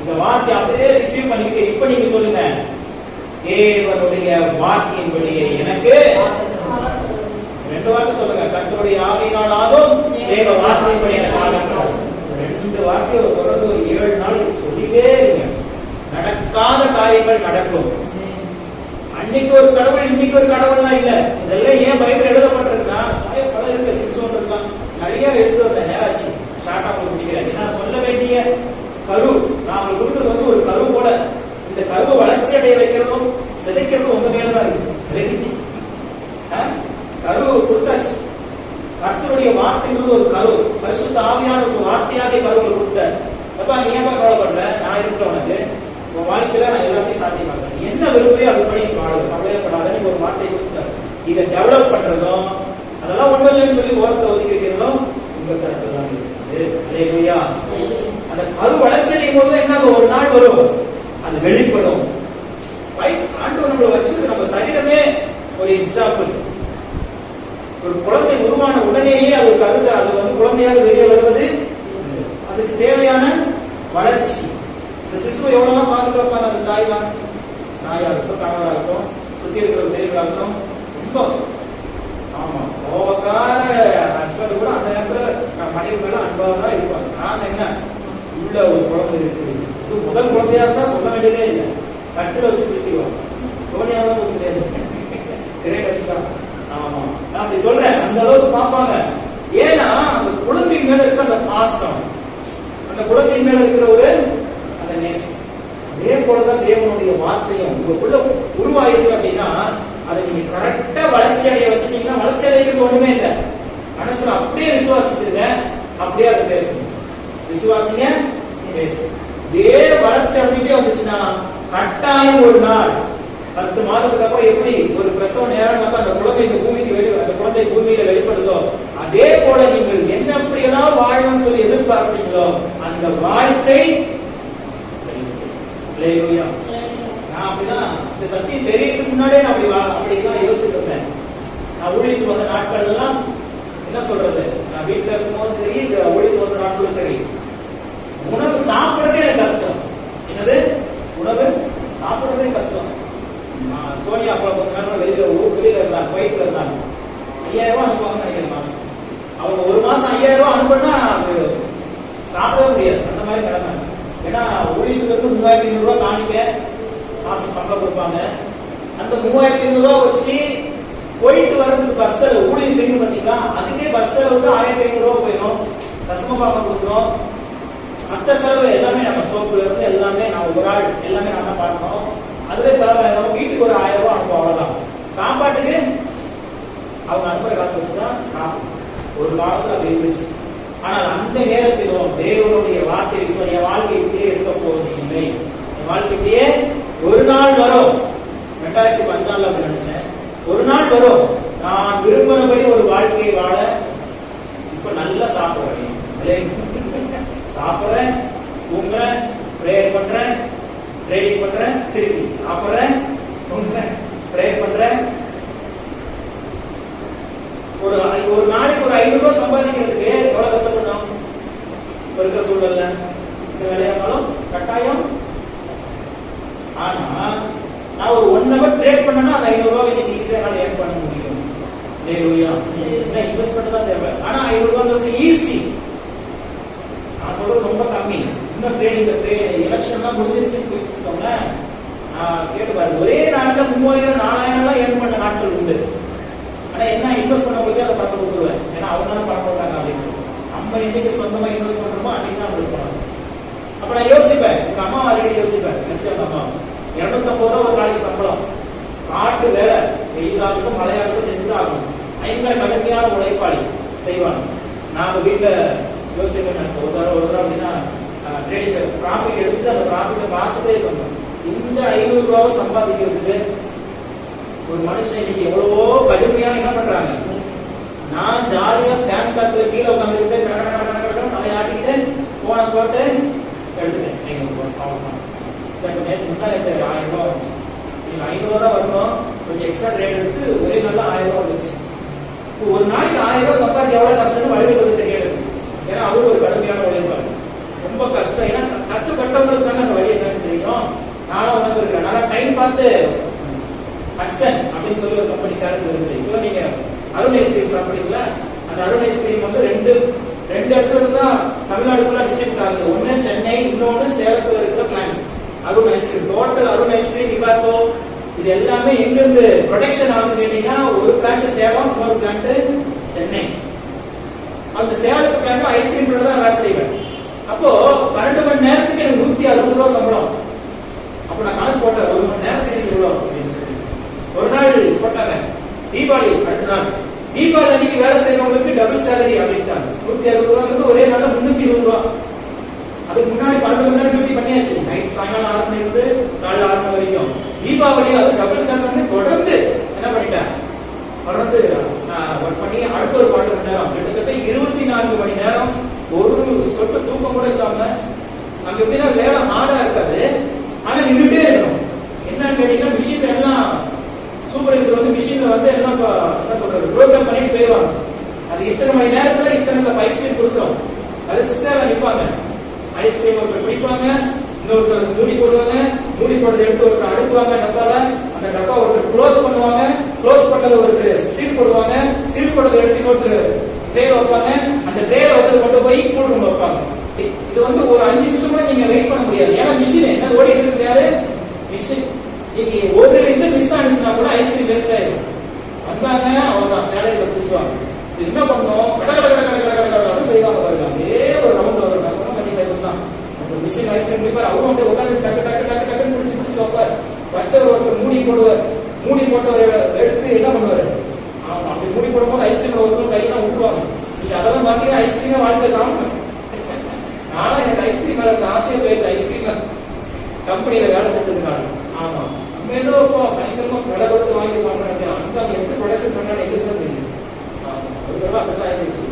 இந்த வார்த்தை அப்படியே ரிசீவ் பண்ணிட்டு இப்ப நீங்க சொல்லுங்க, தேவனுடைய வார்த்தையின்படியே எனக்கு. 2 வார்த்தை சொல்லுங்க, கர்த்தருடைய ஆவியினாலும் தேவ வார்த்தையின்படி எனக்கு ஆகட்டும். 2 வார்த்தையை தொடர்ந்து ஒரு 7 நாள் சொல்லிட்டே இருங்க. நடக்காத காரியங்கள் நடக்கும். அன்னைக்கு ஒரு கடவுள் இன்னைக்கு ஒரு கடவுள்லாம் இல்ல. இதெல்லாம் ஏன் பைபிள் எழுதப்பட்டிருக்குன்னா பல இருக்க சிக்ஸோன் இருக்கலாம் நிறைய எழுதி வந்த நேராச்சு ஷார்ட்டா முடிக்கிறேன். ஏன்னா சொல்ல வேண்டிய கரு நான் உங்களுக்கு கொடுக்கறது வந்து ஒரு கரு போல. இந்த கருவை வளர்ச்சி அடைய வைக்கிறதும் சிதைக்கிறதும் உங்க மேலதான் இருக்கு. கரு கொடுத்தாச்சு. கர்த்தருடைய வார்த்தைங்கிறது ஒரு கரு, பரிசுத்த ஆவியான ஒரு வார்த்தையாக கருவை கொடுத்தார். அப்ப நீ ஏன் கவலைப்படுற? நான் இருக்கிற உனக்கு உன் வாழ்க்கையில நான் எல்லாத்தையும் சாத்தியமாக்குறேன். நீ என்ன விரும்புறியோ அதுபடி நீ வாழ, கவலையப்படாத. நீ ஒரு வார்த்தை கொடுத்தார். இதை டெவலப் பண்றதும் அதெல்லாம் ஒண்ணு இல்லைன்னு சொல்லி ஓரத்தை ஒதுக்கி வைக்கிறதும் உங்க கருத்துல தான் இருக்குது. அந்த கரு வளர்ச்சி அடையும் போது என்ன ஒரு நாள் வரும், அது வெளிப்படும். ஆண்டவர் நம்மளை வச்சிருக்கு. நம்ம சரீரமே ஒரு எக்ஸாம்பிள். ஒரு குழந்தை உருவான உடனேயே அது கருது, அது வந்து குழந்தையாக வெளியே வருவது, அதுக்கு தேவையான வளர்ச்சி. இந்த சிசுவை எவ்வளவு பாதுகாப்பாங்க அந்த தாய்தான், தாயா இருக்கட்டும், கணவராக இருக்கட்டும், சுத்தி இருக்கிற தெரியவர்களாக இருக்கட்டும். ரொம்ப ஆமா கோபக்கார ஹஸ்பண்ட் கூட அந்த நேரத்துல மனைவி மேல அன்பாக தான் இருப்பாங்க. நான் என்ன உள்ள ஒரு குழந்தை இருக்கு, இது முதல் குழந்தையா இருந்தா சொல்ல வேண்டியதே இல்லை, கட்டில வச்சு பிடிச்சிருவாங்க. சோனியாவும் தெரியாது, கிரேட் வச்சுதான். ஆமா நான் அப்படி சொல்றேன், அந்த அளவுக்கு பார்ப்பாங்க. ஏன்னா அந்த குழந்தையின் மேல இருக்கிற அந்த பாசம், அந்த குழந்தையின் மேல இருக்கிற ஒரு அந்த நேசம். அதே போலதான் தேவனுடைய வார்த்தையும் உங்களுக்குள்ள உருவாயிடுச்சு அப்படின்னா அதை நீங்க கரெக்டா வளர்ச்சி அடைய வச்சுட்டீங்கன்னா, வளர்ச்சி அடைகிறது ஒண்ணுமே இல்லை. மனசுல அப்படியே விசுவாசிச்சிருங்க, அப்படியே அதை பேசுங்க. விசுவாசிங்க, பேசுங்க. இதே வளர்ச்சி அடைஞ்சிட்டே வந்துச்சுன்னா கட்டாயம் ஒரு நாள் 10 மாதத்துக்கு அப்புறம் எப்படி ஒரு பிரசவ நேரம் வந்து அந்த குழந்தை இந்த பூமிக்கு அந்த குழந்தை பூமியில வெளிப்படுதோ, அதே போல நீங்கள் என்ன எப்படியெல்லாம் வாழணும்னு சொல்லி எதிர்பார்த்தீங்களோ அந்த வாழ்க்கை. நான் அப்படிதான் இந்த சத்தியம் தெரியறதுக்கு முன்னாடியே நான் அப்படிதான் யோசிச்சுட்டு இருந்தேன். நான் ஊழியத்துக்கு வந்த நாட்கள் எல்லாம் என்ன சொல்றது, நான் வீட்டுல இருக்கும்போது சரி, ஊழியத்துக்கு வந்த நாட்களும் சரி, உணவு சாப்பிடுறதே எனக்கு கஷ்டம். என்னது உணவு சாப்பிடுறதே கஷ்டம். சோனியா அப்பா கொஞ்ச நேரம் வெளியில இருந்தாங்க, குவைட்ல இருந்தாங்க. 5000 ரூபாய் அனுப்புவாங்க நினைக்கிறேன் மாசம். அவங்க ஒரு மாசம் 5000 ரூபாய் அனுப்புனா சாப்பிடவே முடியாது, அந்த மாதிரி கிடமை. ஏன்னா ஊழியத்துக்கு 3500 ரூபாய் காணிக்க மாசம் சம்பளம் கொடுப்பாங்க. அந்த 3500 ரூபாய் வச்சு போயிட்டு வர்றதுக்கு பஸ் செலவு, ஊழியம் செய்யணும் பார்த்தீங்களா, அதுக்கே பஸ் செலவுக்கு 1500 ரூபாய் போயிடும். தசமபாகம் கொடுக்குறோம், மற்ற செலவு எல்லாமே நம்ம சோப்புல இருந்து எல்லாமே நான் ஒரு ஆள் எல்லாமே நான் தான் பார்க்கணும். அதுவே செலவாயிரம். வீட்டுக்கு ஒரு 1000 ரூபாய் அனுப்புவோம், அவ்வளவுதான். சாப்பாட்டுக்கு அவங்க அனுப்புற காசு வச்சுதான் சாப்பிடும். ஒரு காலத்துல அப்படி இருந்துச்சு. ஆனால் அந்த நேரத்திலும் தேவனுடைய வார்த்தை விசுவாசம், என் வாழ்க்கை இப்படியே இருக்க போவது இல்லை, என் வாழ்க்கை இப்படியே ஒரு நாள் வரும். 2014 அப்படி நினைச்சேன், ஒரு நாள் வரும் நான் விரும்பினபடி ஒரு வாழ்க்கையை வாழ. இப்ப நல்லா சாப்பிடுறேன், சாப்பிடுறேன், தூங்குறேன், பிரேயர் பண்றேன், ட்ரேடிங் பண்றேன், திருப்பி சாப்பிடுறேன், தூங்குறேன், பிரேயர் பண்றேன். ஒரு நாளைக்கு ஒரு 500 ரூபாய் சம்பாதிக்கிறதுக்கு எவ்வளவு கஷ்டப்படணும் இருக்கிற சூழல்ல. இந்த வேலையானாலும் கட்டாயம். ஆனா நான் ஒரு 1 hour ட்ரேட் பண்ணனா அந்த 500 ரூபாய் இன்னைக்கு ஈஸியா நான் ஏர்ன் பண்ண முடியும். இன்வெஸ்ட்மெண்ட் தான் தேவை. ஆனா 500 ரூபாய்ங்கிறது ஈஸி. நான் சொல்றது ரொம்ப கம்மி. இன்னும் ட்ரேடிங் எலெக்ஷன்லாம் முடிஞ்சிருச்சுன்னு போயிட்டு கேட்டு பாருங்க, ஒரே நாட்டுல 3000 4000 எல்லாம் ஏர்ன் பண்ண நாட்கள் உண்டு. ஆனா என்ன இன்வெஸ்ட் பண்ணவங்களுக்கு அதை பணத்தை கொடுத்துருவேன், ஏன்னா அவங்க தானே பணம் போட்டாங்க அப்படின்னு. நம்ம இன்னைக்கு சொந்தமா இன்வெஸ்ட் பண்றோமோ அன்னைக்கு தான் அவங்களுக்கு பணம். அப்ப நான் யோசிப்பேன், எங்க அம்மா அடிக்கடி யோசிப்பேன், அம்மா 250 ரூபாய் ஒரு நாளைக்கு சம்பளம், காட்டு வேலை, வெயிலாகட்டும் மழையாகட்டும் செஞ்சுதான் ஆகணும். பயங்கர கடுமையான உழைப்பாளி செய்வாங்க. நாம வீட்டுல யோசிப்பேன், ஒரு தடவை அப்படின்னா ட்ரேடிங் ப்ராஃபிட் எடுத்துட்டு அந்த ப்ராஃபிட்டை பார்த்துட்டே சொன்னேன். இந்த 500 ரூபாவை சம்பாதிக்கிறதுக்கு ஒரு மனுஷன் இன்னைக்கு எவ்வளவோ கடுமையா என்ன பண்றாங்க. நான் ஜாலியா ஃபேன் காத்துல கீழே உட்காந்துக்கிட்டு தலையாட்டிக்கிட்டு போன போட்டு எடுத்துட்டேன். நேற்று முன்னாடி 1000 ரூபாய் வந்துச்சு. நீங்க 500 ரூபா தான் வரணும், கொஞ்சம் எக்ஸ்ட்ரா ரேட் எடுத்து ஒரே நாள்ல 1000 ரூபாய் வந்துச்சு. ஒரு நாளைக்கு 1000 ரூபாய் சம்பாதிக்க எவ்வளவு கஷ்டம்னு வழிபடுறது தெரியாது. ஏன்னா அவரு ஒரு கடுமையான உழைப்பாரு, ரொம்ப கஷ்டம். ஏன்னா கஷ்டப்பட்டவங்களுக்கு தானே அந்த வழி என்னன்னு தெரியும். நானும் வந்துருக்கேன், நல்லா டைம் பார்த்து ஹட்சன் அப்படின்னு சொல்லி ஒரு கம்பெனி சேலத்துல இருக்குது. இப்போ நீங்க அருண் ஐஸ்கிரீம் சாப்பிடுறீங்களா, அந்த அருண் ஐஸ்கிரீம் வந்து ரெண்டு இடத்துல தான் தமிழ்நாடு ஃபுல்லா டிஸ்ட்ரிபியூட் ஆகுது. ஒன்னு சென்னை, இன்னொன்னு சேலத்துல இருக்கிற plant Arun ice cream. Total Arun ice cream Ibaco இது எல்லாமே எங்கிருந்து ப்ரொடெக்ஷன் ஆகுதுன்னு கேட்டீங்கன்னா, ஒரு பிளான்ட் சேலம், இன்னொரு பிளான்ட் சென்னை. அந்த சேலத்து பிளான்ட் ஐஸ்கிரீம் பிளான்ட் தான் வேலை செய்வேன். அப்போ 12 மணி நேரத்துக்கு எனக்கு 160 ரூபா சம்பளம். அப்போ நான் கணக்கு போட்டேன், 1 மணி நேரத்துக்கு எனக்கு இவ்வளோ அப்படின்னு சொல்லி. ஒரு நாள் போட்டாங்க, தீபாவளி அடுத்த நாள், தீபாவளி அன்னைக்கு வேலை செய்யறவங்களுக்கு டபுள் சேலரி அப்படின்ட்டாங்க. 160 ரூபாங்கிறது ஒரே நாள் 320 ரூபா. அதுக்கு முன்னாடி 12 மணி நேரம் டியூட்டி பண்ணியாச்சு, நைட் சாயங்காலம் 6 மணி இருந்து காலைல 6 மணி வரைக்கும். தீபாவளி அது டபுள் சேலரி தொடர்ந்து என்ன பண்ணிட்டேன், தொடர்ந்து ஒர்க் பண்ணி அடுத்த ஒரு 12 மணி நேரம், கிட்டத்தட்ட 24 மணி நேரம் ஒரு சொட்டு தூக்கம் கூட இல்லாம. அங்க எப்படின்னா வேலை ஹார்டா இருக்காது, ஆனா நின்றுட்டே இருக்கணும். என்னன்னு கேட்டீங்கன்னா, மிஷின் எல்லாம் சூப்பர்வைசர் வந்து மிஷின்ல வந்து எல்லாம் என்ன சொல்றது ப்ரோக்ராம் பண்ணிட்டு போயிடுவாங்க. அது இத்தனை மணி நேரத்துல இத்தனை கப் ஐஸ்கிரீம் கொடுக்குறோம், வரிசையா நிற்பாங்க. ஐஸ்கிரீம் ஒருத்தர் குடிப்பாங்க, இன்னொருத்தர் மூடி போடுவாங்க, மூடி போடுறதை எடுத்து ஒருத்தர் அடுக்குவாங்க டப்பால, அந்த டப்பா ஒருத்தர் க்ளோஸ் பண்ணுவாங்க, க்ளோஸ் பண்ணதை ஒருத்தர் சீல் போடுவாங்க, சீல் போடுறதை எடுத்து இன்னொருத்தர் ட்ரேல வைப்பாங்க, அந்த ட்ரேல வச்சதை கொண்டு போய் கூல் ரூம்ல வைப்பாங்க. இது வந்து ஒரு 5 நிமிஷம் கூட நீங்க வெயிட் பண்ண முடியாது, ஏன்னா மிஷின் என்ன ஓடிட்டு இருக்குது, யாரு மிஷின். நீங்க ஒரு இது மிஸ் ஆனிச்சுன்னா கூட ஐஸ்கிரீம் வேஸ்ட் ஆயிடும். வந்தாங்க அவ்வளவுதான், சேலரியில பிடிச்சுவாங்க. என்ன பண்ணோம், கட கட கட கட கட கட கட செய்வாங்க பாருங்க, அப்படியே ஒரு ரவுண்ட் வரும். நான் சொன்ன பண்ணி தான் அந்த மிஷின் ஐஸ்கிரீம் குடிப்பார், அவரும் அப்படியே உட்காந்து டக்கு டக்கு டக்கு டக்குன்னு பிடிச்சி பிடிச்சி வைப்பார். வச்சவர் ஒருத்தர் மூடி போடுவார், மூடி போட்டவர் எடுத்து என்ன பண்ணுவார், ஆமா அப்படி மூடி போடும்போது ஐஸ்கிரீம் ஒருத்தர் கையெல்லாம் விட்டுருவாங்க. நீங்க அதெல்லாம் பாத்தீங்கன்னா ஐஸ்கிரீமே வாழ்க்கை சாப்பிடுவேன். நானும் எனக்கு ஐஸ்கிரீம் மேல ஆசையா போயிடுச்சு, ஐஸ்கிரீம் கம்பெனியில வேலை செஞ்சதுனால. ஆமா ஏதோ பயங்கரமா விலை கொடுத்து வாங்கி பண்றாங்க, அந்த எந்த ப்ரொடக்ஷன் பண்ணாலும் எங்களுக்கு தான் தெரியும். ஒரு தடவை அப்படிதான் ஆயிடுச்சு.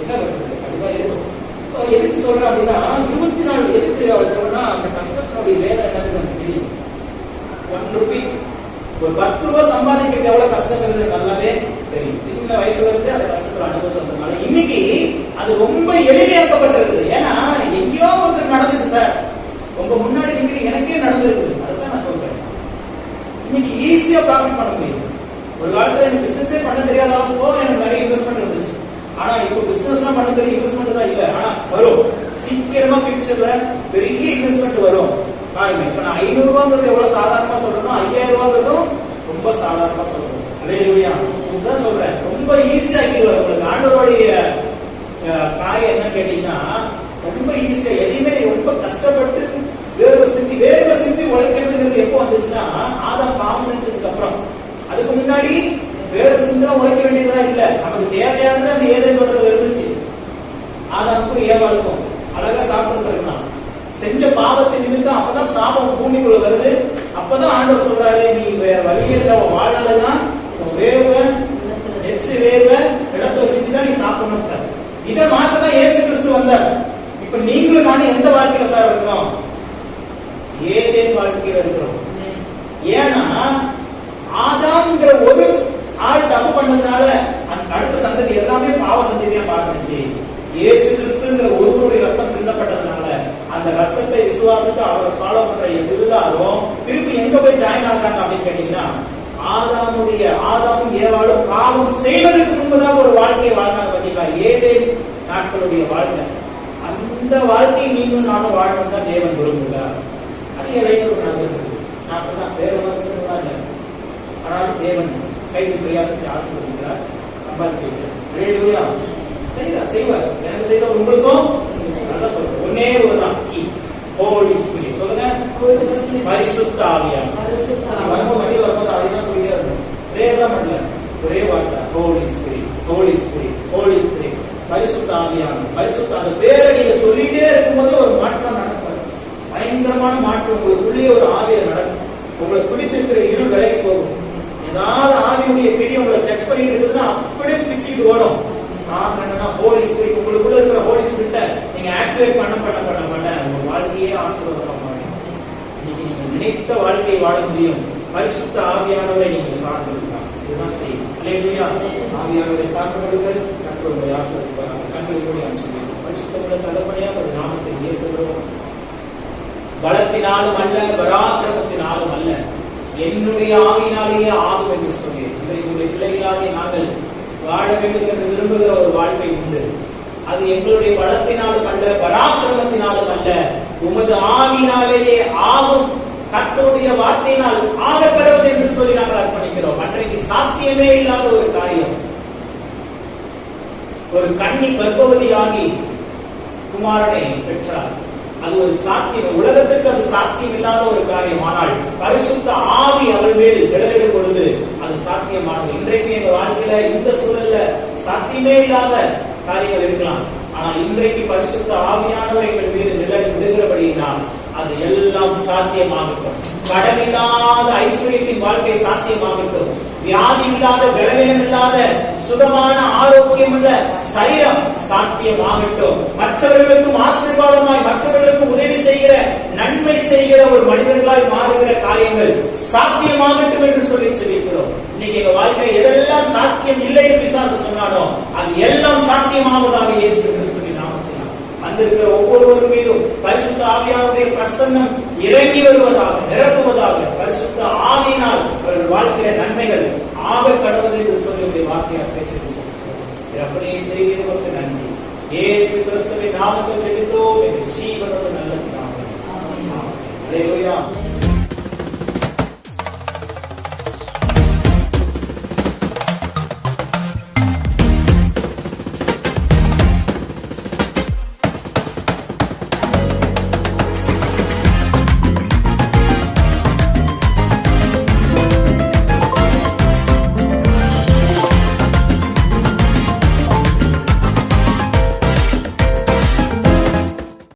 என்ன பண்றது, அப்படிதான் இருக்கும். எதுக்கு சொல்றேன் அப்படின்னா, 24 எதுக்கு அவர் சொல்றா, அந்த கஷ்டத்தினுடைய வேலை என்னன்னு எனக்கு தெரியும். 1 ரூபி ஒரு 10 ரூபாய் சம்பாதிக்கிறது எவ்வளவு கஷ்டங்கிறது நல்லாவே தெரியும். சின்ன வயசுல இருந்து அந்த கஷ்டத்துல அனுபவிச்சதுனால இன்னைக்கு அது ரொம்ப எளிமையாக்கப்பட்டிருக்குது. ஏன்னா எங்கேயோ ஒருத்தர் நடந்துச்சு சார், உங்க முன்னாடி நிற்கிற எனக்கே நடந்திருக்குது. அதுதான் நான் சொல்றேன், இன்னைக்கு ஈஸியா ப்ராஃபிட் பண்ண முடியும். ஒரு காலத்துல எனக்கு பிசினஸே பண்ண தெரியாத அளவுக்கு எனக்கு நிறைய இன்வெஸ்ட்மெண்ட் இருந்துச்சு. ஆனா இப்போ பிசினஸ் எல்லாம் பண்ண தெரியும், இன்வெஸ்ட்மெண்ட் தான் இல்ல, ஆனா வரும் சீக்கிரமா ஃபியூச்சர்ல பெரிய இன்வெஸ்ட்மெண்ட் வரும். பாருங்க, இப்ப நான் 500 ரூபாங்கிறது எவ்வளவு சாதாரணமா சொல்றேன்னா, 5000 ரூபாங்கிறதும் ரொம்ப சாதாரணமா சொல்றேன். அல்லேலூயா, இதுதான் சொல்றேன், ரொம்ப ஈஸியா ஆக்கிடுவார் உங்களுக்கு. ஆண்டவருடைய காரியம் என்னன்னு கேட்டீங்கன்னா, ரொம்ப ஈஸியா, எதையுமே ரொம்ப கஷ்டப்பட்டு வேர்வை சிந்தி உழைக்கிறதுங்கிறது எப்போ வந்துச்சுன்னா, ஆதாம் பாவம் செஞ்சதுக்கு அப்புறம். அதுக்கு முன்னாடி வேர்வை சிந்தனை உழைக்க வேண்டியதுதான் இல்ல, நமக்கு தேவையானது அந்த ஏதேன் தோட்டத்தில் இருந்துச்சு. ஆதாமுக்கும் ஏவாளுக்கும் அழகா சாப்பிடுறது தான் செஞ்ச பாவத்தை நிமித்தம். அப்பதான் சாபம் பூமிக்குள்ள வருது. அப்பதான் ஆண்டவர் சொல்றாரு, நீ வேற வழியில் வாழலாம், வேர்வை நெற்றி வேர்வை இடத்துல சிந்திதான் நீ சாப்பிடணும். இதை மாத்ததான் இயேசு கிறிஸ்து வந்தார். இப்ப நீங்களும் நானும் எந்த வாழ்க்கையில சார் இருக்கிறோம், ஏதேன் வாழ்க்கையில இருக்கிறோம். ஏன்னா ஆதாம்ங்கிற ஒரு ஆள் தப்பு பண்ணதுனால அடுத்த சந்ததி எல்லாமே பாவ சந்ததியா மாறிச்சு. இயேசு கிறிஸ்துங்கிற ஒருவருடைய ரத்தம் சிந்தப்பட்டதுனால அந்த ரத்தத்தை விசுவாசித்து அவரை ஃபாலோ பண்ற எல்லாரும் திருப்பி எங்க போய் ஜாயின் ஆகிறாங்க அப்படின்னு கேட்டீங்கன்னா, ஆதாமும் ஏவாளும் பாவம் செய்வதற்கு முன்புதான் ஒரு வாழ்க்கையை வாழ்ந்தாங்க. பார்த்தீங்களா, ஏதேன் நாட்களுடைய வாழ்க்கை. அந்த வாழ்க்கையை நீங்களும் நானும் வாழணும் தான் தேவன் விரும்புகிறார். அதிக இளைஞர்கள் நடந்திருக்கு, நான் தான் வேற வசதிதான் இல்லை. ஆனால் தேவன் கைது பிரயாசத்தை ஆசீர்வதிக்கிறார், சம்பாதிக்க வைக்கிறார். அல்லேலூயா, செய்வார். எனக்கு செய்த உங்களுக்கும் நல்லா சொல்றேன். ஒன்னே ஒருதான் கீ, ஹோலி ஸ்பிரிட். சொல்லுங்க, பரிசுத்த ஆவியானவர். வரும்போது அதைதான் சொல்லிட்டே இருக்கும். வேறெல்லாம் பண்ணல, ஒரே வார்த்தை, holy spirit, holy spirit, holy spirit. பரிசுத்த ஆவியானவர், பரிசுத்த. அந்த பேரை நீங்க சொல்லிட்டே இருக்கும்போது ஒரு மாற்றம் நடக்கும், பயங்கரமான மாற்றம் உங்களுக்குள்ளேயே ஒரு ஆவியில நடக்கும். உங்களை பிடித்திருக்கிற இரு விலைக்கு போகும். ஏதாவது ஆவியுடைய பெரிய உங்களை டச் பண்ணிட்டு இருக்குதுன்னா அப்படியே பிச்சுட்டு ஓடும். என்னன்னா ஹோலி ஸ்பிரிட், உங்களுக்குள்ள இருக்கிற ஹோலி ஸ்பிரிட்ட நீங்க ஆக்டிவேட் பண்ண உங்க வாழ்க்கையே ஆசீர்வாதமா மாறும். இன்னைக்கு நீங்க நினைத்த வாழ்க்கையை வாழ முடியும். பரிசுத்த ஆவியானவரை நீங்க சார்ந்திருக்கலாம். இதுதான் செய்யும். அல்லேலூயா, ஆவியானவரை சார்ந்தவர்கள் கர்த்தருடைய ஆசீர்வாதம் கண்களுடைய ஆசீர்வாதம். பரிசுத்தமுள்ள தகப்பனே ஒரு நாமத்தை ஏற்றுகிறோம். பலத்தினாலும் அல்ல, பராக்கிரமத்தினாலும் அல்ல, என்னுடைய ஆவியினாலேயே ஆகும் என்று சொல்லி இன்றைய பிள்ளைகளாகிய நாங்கள் வாழ வேண்டும் என்று விரும்புகிற ஒரு வாழ்க்கை உண்டு. அது எங்களுடைய பலத்தினாலும் அல்ல, பராக்கிரமத்தினாலும் அல்ல, உமது ஆவியினாலேயே ஆகும் கர்த்தருடைய வார்த்தையினால் ஆக கடவுள் என்று சொல்லி நாங்கள் அர்ப்பணிக்கிறோம். அன்றைக்கு சாத்தியமே இல்லாத ஒரு காரியம், ஒரு கன்னி கர்ப்பவதியாகி குமாரனை பெற்றார். அது ஒரு சாத்தியம், உலகத்திற்கு அது சாத்தியம் இல்லாத ஒரு காரியம். ஆனால் பரிசுத்த ஆவி அவள் மேல் விளைவிடும் பொழுது அது சாத்தியமானது. இன்றைக்கு எங்க வாழ்க்கையில இந்த சூழல்ல சாத்தியமே இல்லாத காரியங்கள் இருக்கலாம். ஆனால் இன்றைக்கு பரிசுத்த ஆவியானவர் எங்கள் மீது நிழல் விடுகிறபடியினால் அது எல்லாம் சாத்தியமாகட்டும். கடன் இல்லாத ஐஸ்வர்யத்தின் வாழ்க்கை சாத்தியமாகட்டும். வியாதி இல்லாத, பலவீனம் இல்லாத, சுகமான ஆரோக்கியம் உள்ள சரீரம் சாத்தியமாகட்டும். மற்றவர்களுக்கும் ஆசீர்வாதமாய், மற்றவர்களுக்கு உதவி செய்கிற, நன்மை செய்கிற ஒரு மனிதர்களாய் மாறுகிற காரியங்கள் சாத்தியமாகட்டும் என்று சொல்லி சொல்லிக்கிறோம். இன்னைக்கு எங்க வாழ்க்கையில எதெல்லாம் சாத்தியம் இல்லை என்று பிசாசு சொன்னானோ அது எல்லாம் சாத்தியமாவதாக இயேசு கிறிஸ்துவின் நாமத்தில் வந்திருக்கிற ஒவ்வொருவர் மீதும் பரிசுத்த ஆவியானுடைய பிரசன்னம் இறங்கி வருவதாக, நிரப்புவதாக. பரிசுத்த ஆவியினால் அவர்கள் வாழ்க்கையில நன்மைகள் ஆக கடவுள் என்று சொல்லி வார்த்தையாக பேசிட்டு அப்படியே செய்கிறவருக்கு நன்றி. இயேசு கிறிஸ்துவின் நாமத்தில் ஜெபித்தோம். ஜீவனோடு நல்ல நாமம். அல்லேலூயா.